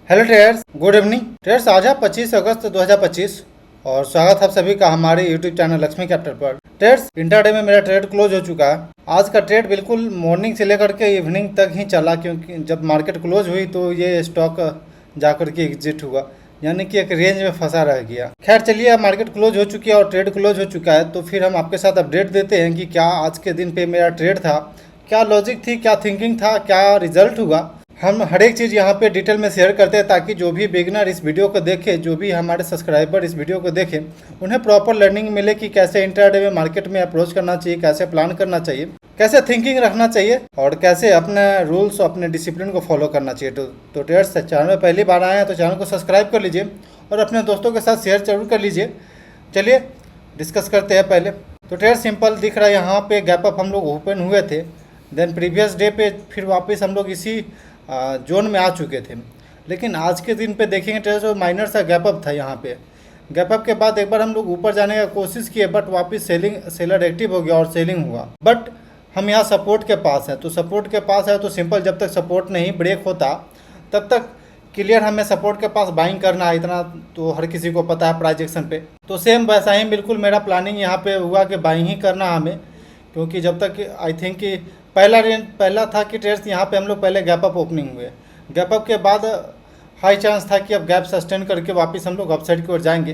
Hello traders, good evening traders. आज है 25 अगस्त 2025 और स्वागत है आप सभी का हमारे यूट्यूब चैनल लक्ष्मी कैपिटल पर। ट्रेडर्स, इंट्राडे में मेरा ट्रेड क्लोज हो चुका है। आज का ट्रेड बिल्कुल मॉर्निंग से लेकर के इवनिंग तक ही चला, क्योंकि जब मार्केट क्लोज हुई तो ये स्टॉक जाकर के एग्जिट हुआ, यानी कि एक रेंज में फंसा रह गया। खैर चलिए, अब मार्केट क्लोज हो चुकी है और ट्रेड क्लोज हो चुका है, तो फिर हम आपके साथ अपडेट देते हैं कि क्या आज के दिन पे मेरा ट्रेड था, क्या लॉजिक थी, क्या थिंकिंग था, क्या रिजल्ट हुआ। हम हर एक चीज़ यहाँ पे डिटेल में शेयर करते हैं ताकि जो भी बिगनर इस वीडियो को देखे, जो भी हमारे सब्सक्राइबर इस वीडियो को देखें, उन्हें प्रॉपर लर्निंग मिले कि कैसे इंट्राडे में मार्केट में अप्रोच करना चाहिए, कैसे प्लान करना चाहिए, कैसे थिंकिंग रखना चाहिए और कैसे अपने रूल्स और अपने डिसिप्लिन को फॉलो करना चाहिए। तो ट्रेडर्स, चैनल में पहली बार आए हैं तो चैनल को सब्सक्राइब कर लीजिए और अपने दोस्तों के साथ शेयर जरूर कर लीजिए। चलिए डिस्कस करते हैं। पहले तो ट्रेड सिंपल दिख रहा है, यहाँ पे गैप अप हम लोग ओपन हुए थे, देन प्रीवियस डे पे फिर वापस हम लोग इसी जोन में आ चुके थे। लेकिन आज के दिन पे देखेंगे ट्रेड जो माइनर सा गैप अप था, यहाँ पे गैप अप के बाद एक बार हम लोग ऊपर जाने का कोशिश किए, बट वापस सेलर एक्टिव हो गया और सेलिंग हुआ। बट हम यहाँ सपोर्ट के पास है, तो सपोर्ट के पास है तो सिंपल जब तक सपोर्ट नहीं ब्रेक होता तब तक क्लियर हमें सपोर्ट के पास बाइंग करना है, इतना तो हर किसी को पता है प्राइस एक्शन पे। तो सेम वैसा ही बिल्कुल मेरा प्लानिंग यहाँ पे हुआ कि बाइंग ही करना हमें, क्योंकि जब तक आई थिंक कि पहला था कि ट्रेड्स यहाँ पे हम लोग पहले गैप अप ओपनिंग हुए, गैप अप के बाद हाई चांस था कि अब गैप सस्टेन करके वापस हम लोग अपसाइड की ओर जाएंगे,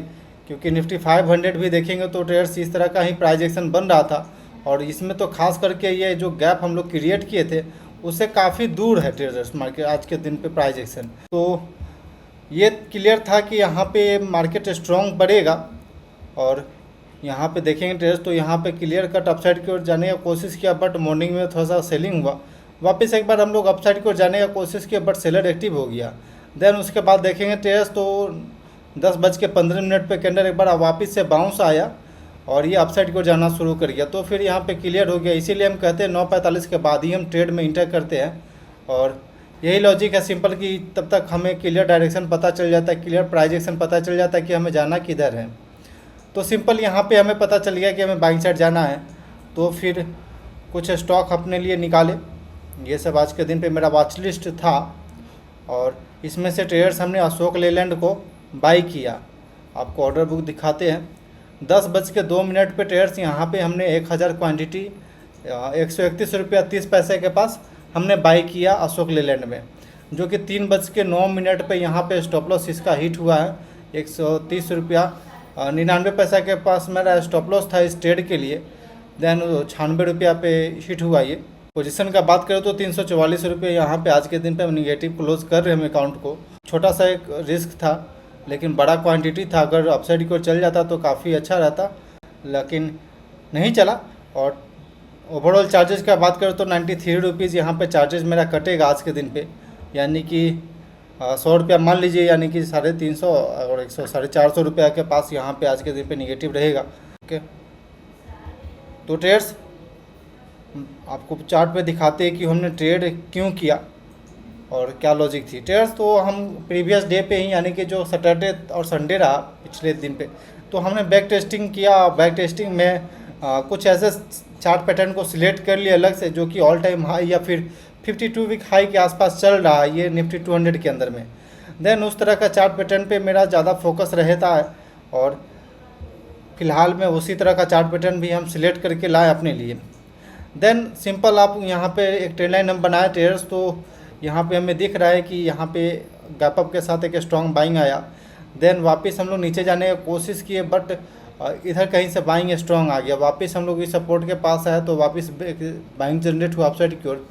क्योंकि निफ्टी 500 भी देखेंगे तो ट्रेड्स इस तरह का ही प्राइस एक्शन बन रहा था। और इसमें तो खास करके ये जो गैप हम लोग क्रिएट किए थे उससे काफ़ी दूर है ट्रेडर्स मार्केट आज के दिन पे प्राइस एक्शन। तो ये क्लियर था कि यहाँ पे मार्केट स्ट्रॉन्ग बढ़ेगा और यहाँ पे देखेंगे ट्रेड्स तो यहाँ पे क्लियर कट अपसाइड की ओर जाने का कोशिश किया, बट मॉर्निंग में थोड़ा सा सेलिंग हुआ। वापस एक बार हम लोग अपसाइड की ओर जाने का कोशिश किया, बट सेलर एक्टिव हो गया। देन उसके बाद देखेंगे ट्रेड्स तो 10:15 पे कैंडल एक बार वापस से बाउंस आया और ये अपसाइड की ओर जाना शुरू कर गया। तो फिर यहाँ पे क्लियर हो गया, इसीलिए हम कहते हैं 9:45 के बाद ही हम ट्रेड में इंटर करते हैं। और यही लॉजिक है सिंपल कि तब तक हमें क्लियर डायरेक्शन पता चल जाता है, क्लियर प्राइस एक्शन पता चल जाता है कि हमें जाना किधर है। तो सिंपल यहाँ पे हमें पता चल गया कि हमें बाइंग साइड जाना है, तो फिर कुछ स्टॉक अपने लिए निकाले। ये सब आज के दिन पे मेरा वॉच लिस्ट था और इसमें से ट्रेडर्स हमने अशोक लेलैंड को बाई किया। आपको ऑर्डर बुक दिखाते हैं। 10:02 पे ट्रेडर्स यहाँ पे हमने 1000 क्वांटिटी 131 रुपया 30 पैसे के पास हमने बाई किया अशोक लेलैंड में, जो कि 3:09 पे यहाँ पे स्टॉप लॉस इसका हिट हुआ है। 130 रुपया 99 पैसा के पास मेरा स्टॉप लॉस था इस ट्रेड के लिए। देन 96 रुपया पे हिट हुआ। ये पोजीशन का बात करें तो 344 रुपये यहाँ पे आज के दिन पे हम निगेटिव क्लोज कर रहे हैं हम अकाउंट को। छोटा सा एक रिस्क था लेकिन बड़ा क्वांटिटी था, अगर अपसाइड की ओर चल जाता तो काफ़ी अच्छा रहता, लेकिन नहीं चला। और ओवरऑल चार्जेस का बात करें तो 93 रुपीज़ यहाँ पे चार्जेस मेरा कटेगा आज के दिन पे, यानी कि 100 रुपया मान लीजिए, यानी कि 350 और 100 450 रुपया के पास यहाँ पे आज के दिन पे निगेटिव रहेगा। ओके, तो ट्रेड्स आपको चार्ट पे दिखाते हैं कि हमने ट्रेड क्यों किया और क्या लॉजिक थी। ट्रेड्स तो हम प्रीवियस डे पे ही, यानी कि जो सैटरडे और संडे रहा पिछले दिन पे, तो हमने बैक टेस्टिंग किया। बैक टेस्टिंग में कुछ ऐसे चार्ट पैटर्न को सिलेक्ट कर लिया अलग से, जो कि ऑल टाइम हाई या फिर 52 वीक हाई के आसपास चल रहा है ये निफ्टी 200 के अंदर में। देन उस तरह का चार्ट पैटर्न पे मेरा ज़्यादा फोकस रहता है और फिलहाल में उसी तरह का चार्ट पैटर्न भी हम सिलेक्ट करके लाए अपने लिए। देन सिंपल आप यहाँ पे एक ट्रेंड लाइन हम बनाए ट्रेडर्स, तो यहाँ पे हमें दिख रहा है कि यहाँ पे गैप अप के साथ एक स्ट्रॉन्ग बाइंग आया। देन वापस हम लोग नीचे जाने की कोशिश किए, बट इधर कहीं से बाइंग स्ट्रॉन्ग आ गया। वापस हम लोग इस सपोर्ट के पास आया तो वापस बाइंग जनरेट हुआ अपसाइड की ओर।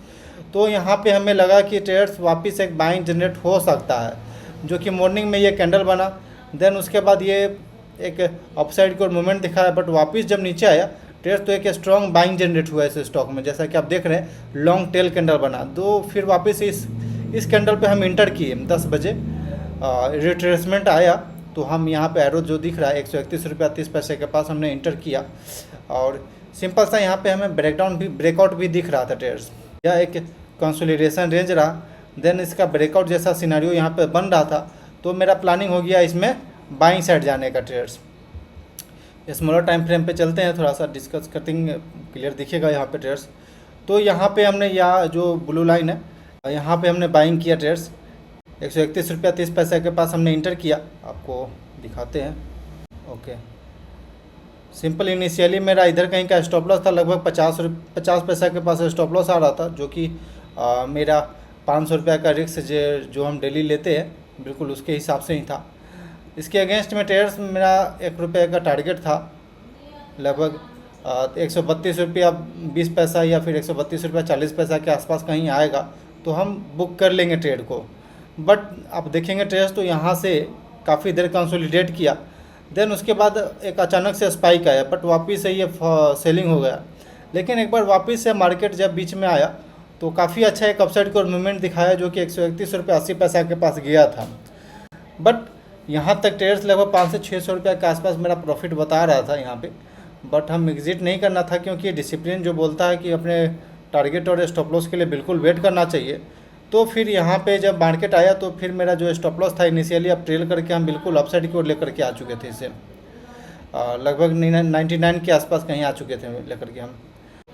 तो यहाँ पे हमें लगा कि ट्रेड्स वापस एक बाइंग जनरेट हो सकता है, जो कि मॉर्निंग में ये कैंडल बना। देन उसके बाद ये एक अपसाइड की ओर मूवमेंट दिखाया, बट वापस जब नीचे आया ट्रेड्स तो एक स्ट्रॉन्ग बाइंग जनरेट हुआ इस स्टॉक में, जैसा कि आप देख रहे हैं लॉन्ग टेल कैंडल बना। तो फिर वापस इस कैंडल पे हम इंटर किए 10 बजे। रिट्रेसमेंट आया तो हम यहाँ पे एरो जो दिख रहा है 131 रुपया 30 पैसे के पास हमने इंटर किया और सिंपल सा यहाँ पे हमें ब्रेकआउट भी दिख रहा था ट्रेड्स। यह एक कंसोलिडेशन रेंज रहा। देन इसका ब्रेकआउट जैसा सिनेरियो यहाँ पे बन रहा था, तो मेरा प्लानिंग हो गया इसमें बाइंग साइड जाने का ट्रेड्स। स्मॉलर टाइम फ्रेम पे चलते हैं, थोड़ा सा डिस्कस करते हैं, क्लियर दिखेगा यहाँ पे ट्रेड्स। तो यहाँ पे हमने जो ब्लू लाइन है यहाँ पे हमने बाइंग किया ट्रेड्स 131 रुपया 30 पैसे के पास हमने इंटर किया, आपको दिखाते हैं। ओके, सिंपल इनिशियली मेरा इधर कहीं का स्टॉप लॉस था, लगभग 50 पैसा के पास स्टॉप लॉस आ रहा था, जो कि मेरा 500 रुपया का रिस्क जो हम डेली लेते हैं बिल्कुल उसके हिसाब से ही था। इसके अगेंस्ट में ट्रेडर्स मेरा 1 रुपये का टारगेट था, लगभग 132 रुपया 20 पैसा या फिर 132 रुपया 40 पैसा के आसपास कहीं आएगा तो हम बुक कर लेंगे ट्रेड को। बट आप देखेंगे ट्रेड्स तो यहाँ से काफ़ी देर कंसोलिडेट किया, देन उसके बाद एक अचानक से स्पाइक आया, बट वापस से ये सेलिंग हो गया। लेकिन एक बार वापस से मार्केट जब बीच में आया तो काफ़ी अच्छा एक अपसाइड को मूवमेंट दिखाया, जो कि 131 रुपये 80 पैसा के पास गया था। बट यहाँ तक ट्रेड्स लगभग 500 से 600 रुपये के आसपास मेरा प्रॉफिट बता रहा था यहाँ पे, बट हम एग्जिट नहीं करना था, क्योंकि डिसिप्लिन जो बोलता है कि अपने टारगेट और स्टॉप लॉस के लिए बिल्कुल वेट करना चाहिए। तो फिर यहाँ पे जब मार्केट आया तो फिर मेरा जो स्टॉप लॉस था इनिशियली, अब ट्रेल करके हम बिल्कुल अपसाइड की ओर लेकर के आ चुके थे इसे, लगभग 99 के आसपास कहीं आ चुके थे लेकर के हम।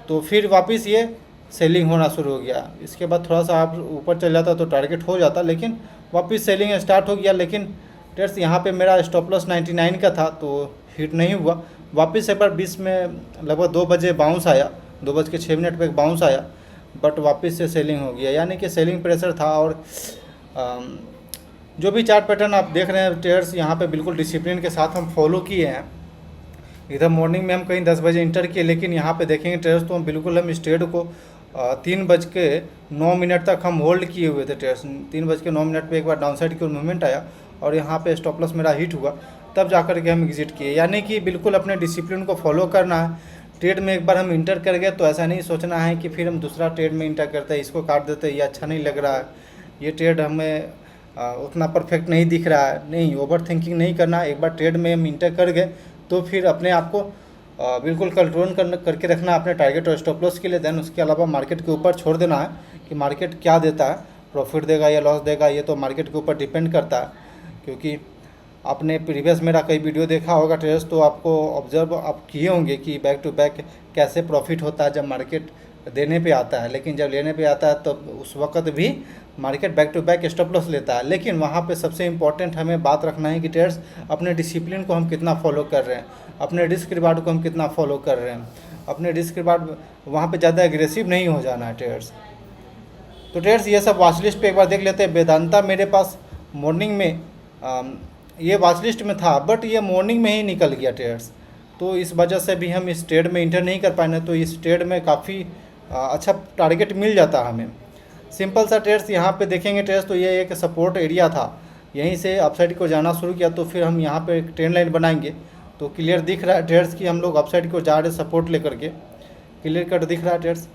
तो फिर वापस ये सेलिंग होना शुरू हो गया। इसके बाद थोड़ा सा आप ऊपर चल जाता तो टारगेट हो जाता, लेकिन वापस सेलिंग स्टार्ट हो गया। लेकिन ट्रेड्स यहाँ पे मेरा स्टॉप लॉस 99 का था तो हिट नहीं हुआ। वापस एक बार 20 में लगभग 2 बजे बाउंस आया, 2:06 पे एक बाउंस आया, बट वापस से सेलिंग हो गया, यानी कि सेलिंग प्रेशर था। और जो भी चार्ट पैटर्न आप देख रहे हैं ट्रेड्स यहाँ पे बिल्कुल डिसिप्लिन के साथ हम फॉलो किए हैं। इधर मॉर्निंग में हम कहीं 10 बजे इंटर किए, लेकिन यहाँ पे देखेंगे ट्रेड्स तो हम बिल्कुल हम इस ट्रेड को 3:09 तक हम होल्ड किए हुए थे। ट्रेड्स 3:09 पे एक बार डाउन साइड की ओर मूवमेंट आया और यहाँ पे स्टॉप लॉस मेरा हिट हुआ, तब जाकर के हम एग्जिट किए। यानी कि बिल्कुल अपने डिसिप्लिन को फॉलो करना है। ट्रेड में एक बार हम इंटर कर गए तो ऐसा नहीं सोचना है कि फिर हम दूसरा ट्रेड में इंटर करते हैं, इसको काट देते हैं, ये अच्छा नहीं लग रहा है, ये ट्रेड हमें उतना परफेक्ट नहीं दिख रहा है। नहीं, ओवर थिंकिंग नहीं करना। एक बार ट्रेड में हम इंटर कर गए तो फिर अपने आप को बिल्कुल कंट्रोल करके रखना अपने टारगेट और स्टॉप लॉस के लिए। देन उसके अलावा मार्केट के ऊपर छोड़ देना है कि मार्केट क्या देता है, प्रॉफिट देगा या लॉस देगा, ये तो मार्केट के ऊपर डिपेंड करता है। क्योंकि आपने प्रीवियस मेरा कई वीडियो देखा होगा ट्रेड्स, तो आपको ऑब्जर्व आप किए होंगे कि बैक टू बैक कैसे प्रॉफिट होता है जब मार्केट देने पे आता है, लेकिन जब लेने पे आता है तो उस वक्त भी market back to back stop loss लेता है। लेकिन वहाँ पे सबसे इम्पॉर्टेंट हमें बात रखना है कि ट्रेड्स अपने डिसिप्लिन को हम कितना फॉलो कर रहे हैं, अपने रिस्क रिवार्ड को हम कितना फॉलो कर रहे हैं। अपने रिस्क रिवार्ड वहाँ पे ज़्यादा एग्रेसिव नहीं हो जाना है ट्रेड्स। तो ट्रेड्स ये सब वॉच लिस्ट पे एक बार देख लेते हैं। वेदांता मेरे पास मॉर्निंग में ये वॉच लिस्ट में था, बट ये मॉर्निंग में ही निकल गया ट्रेड्स, तो इस वजह से भी हम इस ट्रेड में इंटर नहीं कर पाए। तो इस ट्रेड में काफ़ी अच्छा टारगेट मिल जाता हमें। सिंपल सा ट्रेड्स यहाँ पे देखेंगे ट्रेड्स तो ये एक सपोर्ट एरिया था, यहीं से अपसाइड को जाना शुरू किया, तो फिर हम यहाँ पे एक ट्रेंड लाइन बनाएंगे तो क्लियर दिख रहा है ट्रेड्स कि हम लोग अपसाइड को जा रहे सपोर्ट लेकर के, क्लियर कट दिख रहा है ट्रेड्स।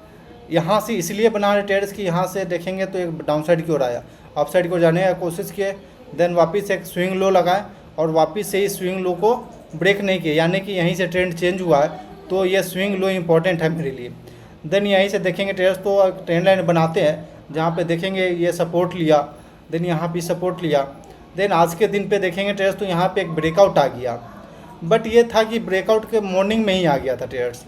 यहाँ से इसलिए बना रहे ट्रेड्स कि यहाँ से देखेंगे तो एक डाउन साइड की ओर आया, अपसाइड को जाने की कोशिश किए, देन वापस एक स्विंग लो लगाए और वापस से इस स्विंग लो को ब्रेक नहीं किए, यानी कि यहीं से ट्रेंड चेंज हुआ है। तो ये स्विंग लो इंपॉर्टेंट है मेरे लिए। देन यहीं से देखेंगे ट्रेड्स तो ट्रेंड लाइन बनाते हैं, जहाँ पे देखेंगे ये सपोर्ट लिया, देन यहाँ भी सपोर्ट लिया। देन आज के दिन पे देखेंगे ट्रेड्स तो यहाँ पे एक ब्रेकआउट आ गया, बट ये था कि ब्रेकआउट के मॉर्निंग में ही आ गया था ट्रेड्स।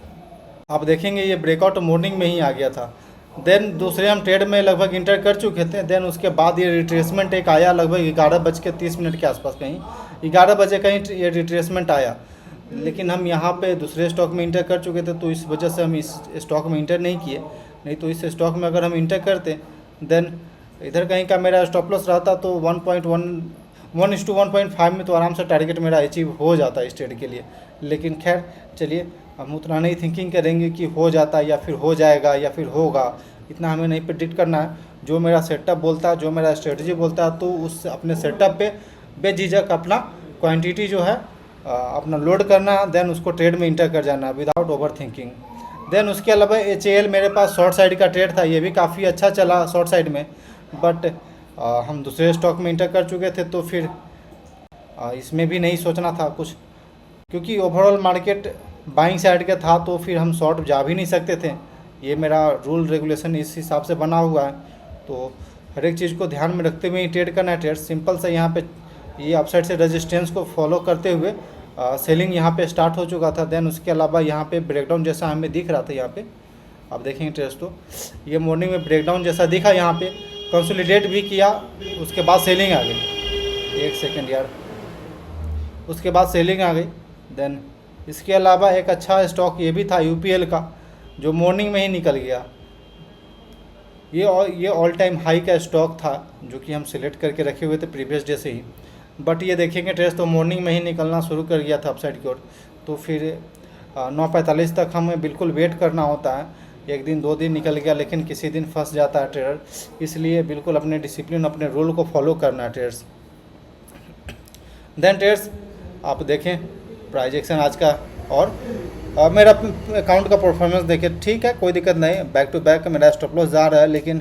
आप देखेंगे ये ब्रेकआउट मॉर्निंग में ही आ गया था। देन दूसरे हम ट्रेड में लगभग इंटर कर चुके थे। देन उसके बाद ये रिट्रेसमेंट एक आया लगभग 11:30 के आसपास, कहीं 11 बजे कहीं ये रिट्रेसमेंट आया, लेकिन हम यहाँ पे दूसरे स्टॉक में इंटर कर चुके थे, तो इस वजह से हम इस स्टॉक में इंटर नहीं किए। नहीं तो इस स्टॉक में अगर हम इंटर करते देन इधर कहीं का मेरा स्टॉप लॉस रहता तो 1:1 में तो आराम से टारगेट मेरा अचीव हो जाता इस ट्रेड के लिए। लेकिन खैर चलिए, हम उतना नहीं थिंकिंग करेंगे कि हो जाता या फिर हो जाएगा या फिर होगा, इतना हमें नहीं प्रेडिक्ट करना है। जो मेरा सेटअप बोलता है, जो मेरा स्ट्रेटजी बोलता है, तो उस अपने सेटअप पे बेझिझक अपना क्वांटिटी जो है अपना लोड करना, देन उसको ट्रेड में इंटर कर जाना विदाउट ओवर थिंकिंग। देन उसके अलावा HAL मेरे पास शॉर्ट साइड का ट्रेड था, ये भी काफ़ी अच्छा चला शॉर्ट साइड में, बट हम दूसरे स्टॉक में इंटर कर चुके थे, तो फिर इसमें भी नहीं सोचना था कुछ, क्योंकि ओवरऑल मार्केट बाइंग साइड का था, तो फिर हम शॉर्ट जा भी नहीं सकते थे। ये मेरा रूल रेगुलेशन इस हिसाब से बना हुआ है, तो हर एक चीज़ को ध्यान में रखते हुए ही ट्रेड करना है। ट्रेड सिंपल से यहाँ पे ये अपसाइड से रेजिस्टेंस को फॉलो करते हुए सेलिंग यहाँ पे स्टार्ट हो चुका था। देन उसके अलावा यहाँ पे ब्रेकडाउन जैसा हमें दिख रहा था, यहाँ पे आप देखेंगे ट्रेड्स तो ये मॉर्निंग में ब्रेकडाउन जैसा दिखा यहाँ पे, कंसोलिडेट भी किया, उसके बाद सेलिंग आ गई। एक सेकंड यार, उसके बाद सेलिंग आ गई। देन इसके अलावा एक अच्छा स्टॉक ये भी था यूपीएल का, जो मॉर्निंग में ही निकल गया। ये ऑल टाइम हाई का स्टॉक था, जो कि हम सिलेक्ट करके रखे हुए थे प्रीवियस डे से ही। बट ये देखेंगे ट्रेस तो मॉर्निंग में ही निकलना शुरू कर गया था अपसाइड की ओर। तो फिर 9:45 तक हमें बिल्कुल वेट करना होता है। एक दिन 2 दिन निकल गया, लेकिन किसी दिन फंस जाता है ट्रेडर। इसलिए बिल्कुल अपने डिसिप्लिन, अपने रूल को फॉलो करना है ट्रेडर्स। देन ट्रेडर्स आप देखें प्राइस एक्शन आज का, और मेरा अकाउंट का परफॉर्मेंस देखें। ठीक है, कोई दिक्कत नहीं, बैक टू बैक मेरा स्टॉप लॉस जा रहा है, लेकिन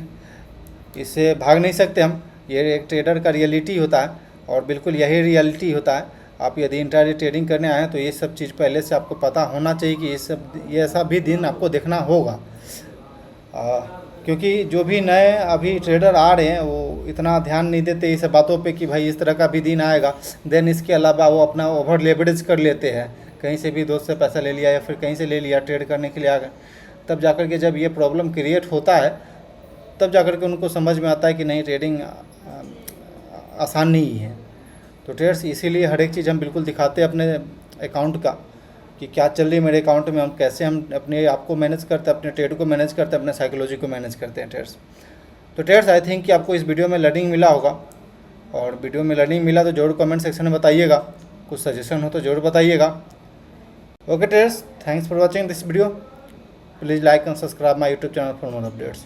इससे भाग नहीं सकते हम। ये एक ट्रेडर का रियलिटी होता है, और बिल्कुल यही रियलिटी होता है। आप यदि इंट्राडे ट्रेडिंग करने आए तो ये सब चीज़ पहले से आपको पता होना चाहिए कि ये ऐसा भी दिन आपको देखना होगा। क्योंकि जो भी नए अभी ट्रेडर आ रहे हैं वो इतना ध्यान नहीं देते इस बातों पे कि भाई इस तरह का भी दिन आएगा। देन इसके अलावा वो अपना ओवर लेवरेज कर लेते हैं, कहीं से भी दोस्त से पैसा ले लिया या फिर कहीं से ले लिया, ट्रेड करने के लिए आ गए। तब जाकर के जब ये प्रॉब्लम क्रिएट होता है, तब जाकर के उनको समझ में आता है कि नहीं, ट्रेडिंग आसान नहीं है। तो ट्रेडर्स इसीलिए हर एक चीज़ हम बिल्कुल दिखाते हैं अपने अकाउंट का, कि क्या चल रही है मेरे अकाउंट में, हम कैसे हम अपने आप को मैनेज करते हैं, अपने ट्रेड को मैनेज करते हैं, अपने साइकोलॉजी को मैनेज करते हैं ट्रेडर्स। तो ट्रेडर्स आई थिंक कि आपको इस वीडियो में लर्निंग मिला होगा, और वीडियो में लर्निंग मिला तो जरूर कमेंट सेक्शन में बताइएगा। कुछ सजेशन हो तो जरूर बताइएगा। Okay traders, thanks for watching this video. Please like and subscribe my YouTube channel for more updates.